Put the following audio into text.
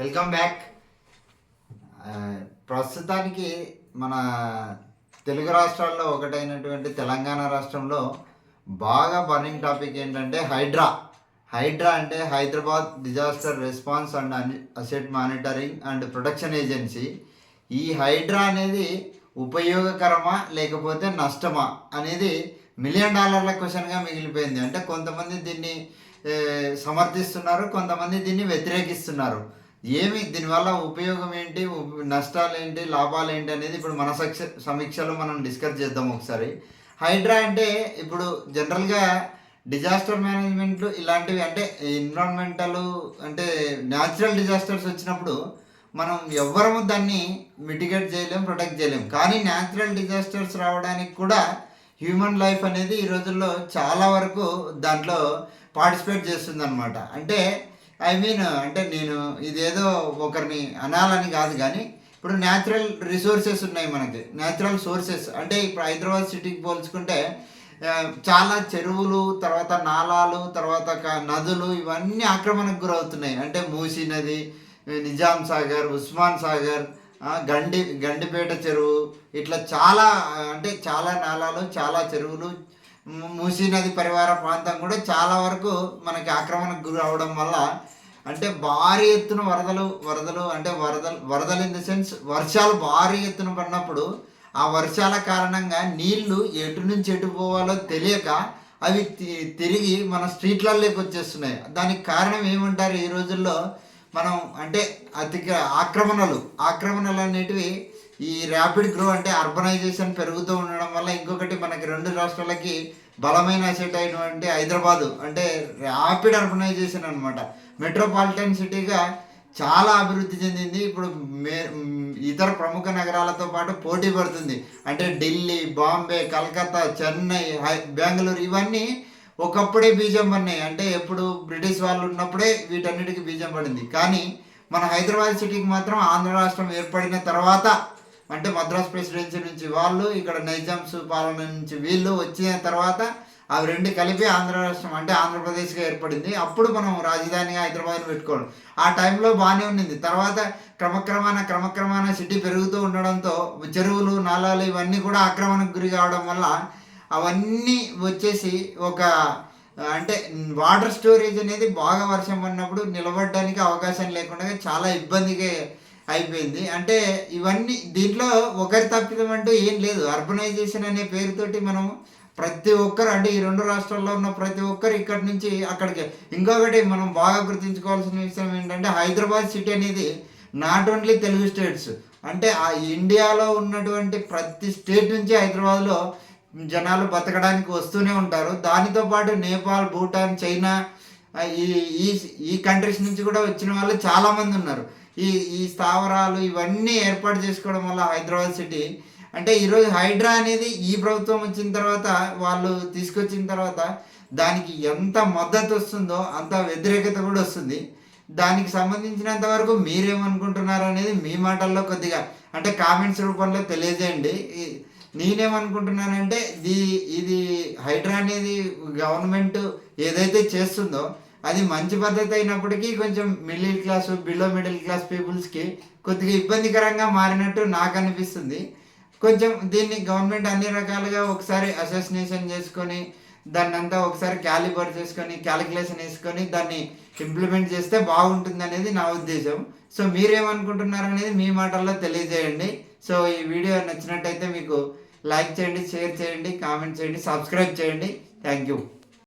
Welcome back. ప్రస్తుతానికి మన తెలుగు రాష్ట్రాల్లో ఒకటైనటువంటి తెలంగాణ రాష్ట్రంలో బాగా బర్నింగ్ టాపిక్ ఏంటంటే హైడ్రా అంటే Hyderabad disaster response and asset monitoring and protection agency. ఈ హైడ్రా అనేది ఉపయోగకరమా లేకపోతే నష్టమా అనేది $1 మిలియన్ క్వశ్చన్గా మిగిలిపోయింది. అంటే కొంతమంది దీన్ని సమర్థిస్తున్నారు, కొంతమంది దీన్ని వ్యతిరేకిస్తున్నారు. దీనివల్ల ఉపయోగం ఏంటి, నష్టాలు ఏంటి, లాభాలు ఏంటి అనేది ఇప్పుడు మన సమీక్షలో మనం డిస్కస్ చేద్దాం ఒకసారి. హైడ్రా అంటే ఇప్పుడు జనరల్గా డిజాస్టర్ మేనేజ్మెంట్లు ఇలాంటివి అంటే ఎన్విరాన్మెంటల్ అంటే న్యాచురల్ డిజాస్టర్స్ వచ్చినప్పుడు మనం ఎవ్వరము దాన్ని మిటిగేట్ చేయలేం, ప్రొటెక్ట్ చేయలేం. కానీ న్యాచురల్ డిజాస్టర్స్ రావడానికి కూడా హ్యూమన్ లైఫ్ అనేది ఈ రోజుల్లో చాలా వరకు దాంట్లో పార్టిసిపేట్ చేస్తుంది అనమాట. అంటే అంటే నేను ఇదేదో ఒకరిని అనాలని కాదు, కానీ ఇప్పుడు న్యాచురల్ రిసోర్సెస్ ఉన్నాయి మనకి, న్యాచురల్ సోర్సెస్. అంటే ఇప్పుడు హైదరాబాద్ సిటీకి పోల్చుకుంటే చాలా చెరువులు, తర్వాత నాలాలు, తర్వాత నదులు ఇవన్నీ ఆక్రమణకు గురవుతున్నాయి. అంటే మూసీ నది, నిజాం సాగర్, ఉస్మాన్ సాగర్, గండిపేట చెరువు, ఇట్లా చాలా నాలాలు, చాలా చెరువులు, మూసీ నది పరివార ప్రాంతం కూడా చాలా వరకు మనకి ఆక్రమణకు గురి అవడం వల్ల అంటే భారీ ఎత్తున వరదలు అంటే వరదలు ఇన్ ద సెన్స్ వర్షాలు భారీ ఎత్తున పడినప్పుడు ఆ వర్షాల కారణంగా నీళ్లు ఎటు నుంచి ఎటు పోవాలో తెలియక అవి తిరిగి మన స్ట్రీట్లలోకి వచ్చేస్తున్నాయి. దానికి కారణం ఏమంటారు? ఈ రోజుల్లో మనం అంటే ఆక్రమణలు అనేటివి ఈ ర్యాపిడ్ గ్రో అంటే అర్బనైజేషన్ పెరుగుతూ ఉండడం వల్ల. ఇంకొకటి మనకి 2 రాష్ట్రాలకి బలమైన అసెట్ అయినటువంటి హైదరాబాదు అంటే ర్యాపిడ్ అర్బనైజేషన్ అనమాట. మెట్రోపాలిటన్ సిటీగా చాలా అభివృద్ధి చెందింది. ఇప్పుడు ఇతర ప్రముఖ నగరాలతో పాటు పోటీ పడుతుంది. అంటే ఢిల్లీ, బాంబే, కలకత్తా, చెన్నై, బెంగళూరు ఇవన్నీ ఒకప్పుడే బీజం పడినాయి. అంటే ఎప్పుడు బ్రిటిష్ వాళ్ళు ఉన్నప్పుడే వీటన్నిటికీ బీజం పడింది. కానీ మన హైదరాబాద్ సిటీకి మాత్రం ఆంధ్ర రాష్ట్రం ఏర్పడిన తర్వాత అంటే మద్రాస్ ప్రెసిడెన్సీ నుంచి వాళ్ళు, ఇక్కడ నైజామ్స్ పాలన నుంచి వీళ్ళు వచ్చిన తర్వాత అవి 2 కలిపి ఆంధ్ర రాష్ట్రం అంటే ఆంధ్రప్రదేశ్గా ఏర్పడింది. అప్పుడు మనం రాజధానిగా హైదరాబాద్ని పెట్టుకోవడం ఆ టైంలో బాగానే ఉండింది. తర్వాత క్రమక్రమాన సిటీ పెరుగుతూ ఉండడంతో చెరువులు, నాలాలు ఇవన్నీ కూడా ఆక్రమణకు గురి కావడం వల్ల అవన్నీ వచ్చేసి అంటే వాటర్ స్టోరేజ్ అనేది బాగా వర్షం పడినప్పుడు నిలబడడానికి అవకాశం లేకుండా చాలా ఇబ్బందిగా అయిపోయింది. అంటే ఇవన్నీ దీంట్లో ఒకరి తప్పిదం అంటూ ఏం లేదు. అర్బనైజేషన్ అనే పేరుతోటి మనం ప్రతి ఒక్కరు అంటే ఈ 2 రాష్ట్రాల్లో ఉన్న ప్రతి ఒక్కరు ఇక్కడి నుంచి అక్కడికి. ఇంకొకటి మనం బాగా గుర్తుంచుకోవాల్సిన విషయం ఏంటంటే హైదరాబాద్ సిటీ అనేది నాట్ ఓన్లీ తెలుగు స్టేట్స్ అంటే ఆ ఇండియాలో ఉన్నటువంటి ప్రతి స్టేట్ నుంచి హైదరాబాద్లో జనాలు బతకడానికి వస్తూనే ఉంటారు. దానితో పాటు నేపాల్, భూటాన్, చైనా ఈ కంట్రీస్ నుంచి కూడా వచ్చిన వాళ్ళు చాలామంది ఉన్నారు. ఈ స్థావరాలు ఇవన్నీ ఏర్పాటు చేసుకోవడం వల్ల హైదరాబాద్ సిటీ అంటే ఈరోజు హైడ్రా అనేది ఈ ప్రభుత్వం వచ్చిన తర్వాత వాళ్ళు తీసుకొచ్చిన తర్వాత దానికి ఎంత మద్దతు వస్తుందో అంత వ్యతిరేకత కూడా వస్తుంది. దానికి సంబంధించినంత వరకు మీరేమనుకుంటున్నారు అనేది మీ మాటల్లో కొద్దిగా అంటే కామెంట్స్ రూపంలో తెలియజేయండి. నేనేమనుకుంటున్నానంటే ఇది హైడ్రా అనేది గవర్నమెంట్ ఏదైతే చేస్తుందో అది మంచి పద్ధతి అయినప్పటికీ కొంచెం middle class, below middle class పీపుల్స్కి కొద్దిగా ఇబ్బందికరంగా మారినట్టు నాకు అనిపిస్తుంది. కొంచెం దీన్ని గవర్నమెంట్ అన్ని రకాలుగా ఒకసారి అసెసినేషన్ చేసుకొని దాన్ని అంతా ఒకసారి క్యాలిక్యులేషన్ వేసుకొని దాన్ని ఇంప్లిమెంట్ చేస్తే బాగుంటుంది అనేది నా ఉద్దేశం. సో మీరేమనుకుంటున్నారు అనేది మీ మాటల్లో తెలియజేయండి. సో ఈ వీడియో నచ్చినట్టయితే మీకు లైక్ చేయండి, షేర్ చేయండి, కామెంట్ చేయండి, సబ్స్క్రైబ్ చేయండి. Thank you.